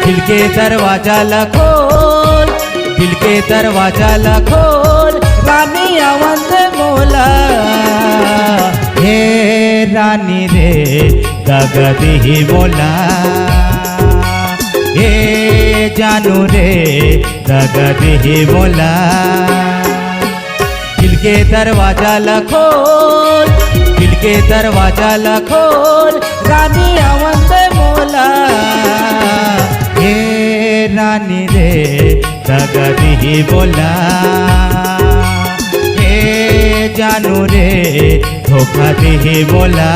दिल के दरवाजा खोल, दिल के दरवाजा खोल, रानी आवंद मोला। हे रानी रे दगा दी मोला, हे जानू रे दगा दी मोला। दिल के दरवाजा खोल, दिल के दरवाजा खोल, रानी आवंद मोला। हे रानी रे दगा दी बोला, हे जानू रे धोखा दी बोला।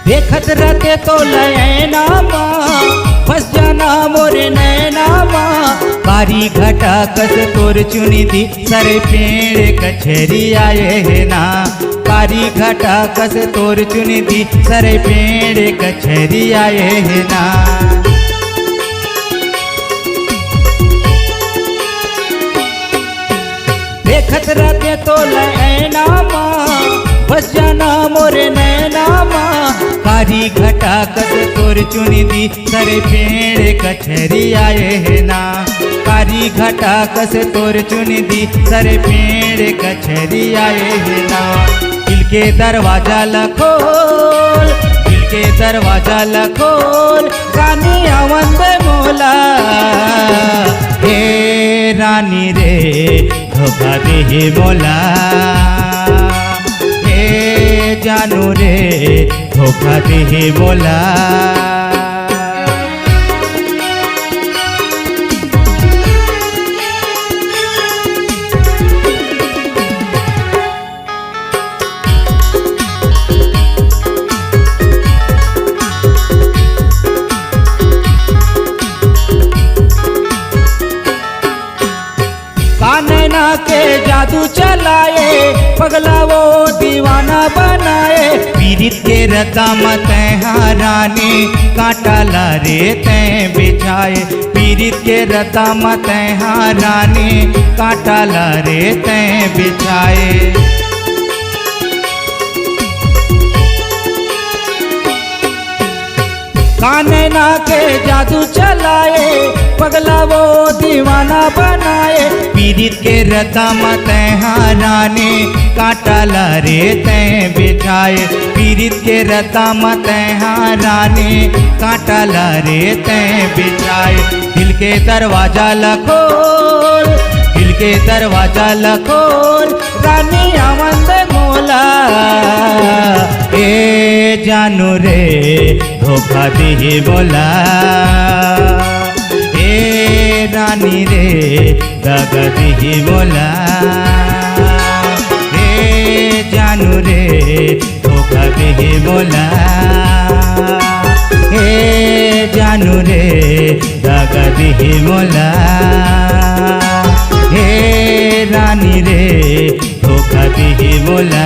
देखत रहते तो लैना माँ, बस जाना मोरे नैना माँ। कारी घटा कस तोर चुनी दी, सरे पेड़ कचहरी आए है ना। कारी घटा कस तोर चुनी दी, सरे पेड़ कचहरी आए है ना। देखत रहते तो लैना माँ, बस जाना मोरे नैना माँ। कारी घटा कस तोर चुनी दी, सरे पेड़ कचहरी आए है ना। कारी घटा कस तोर चुनी दी, सरे पेड़ कचहरी आए है ना। दिल के दरवाजा खोल, दिल के दरवाजा खोल, रानी आवंद मोला। हे रानी रे धोखा दे मोला, हे जानू रे धोखा दे बोला। कानैना के जादू चलाए, पगला वो दीवाना बनाए। पीरित के रता मत हाराने, कांटा लारे तैं बिछाए। पीरित के रता मत हाराने, कांटा लारे तैं बिछाए। कानैना के जादू चलाए, पगला वो दीवाना बनाए। पीरित के रता मत हाराने, कांटा लारे तैं बिछाए। पीरित के रता मत हाराने, कांटा लारे तैं बिछाए। दिल के दरवाजा खोल, दिल के दरवाजा खोल, रानी आवंद मोला। ए जानू रे धोखा दे बोला, ए रानी रे दगा दे बोला। ए जानू रे धोखा दे बोला, ए जानू रे दगा दे बोला। हे रानी रे धोखा दे बोला।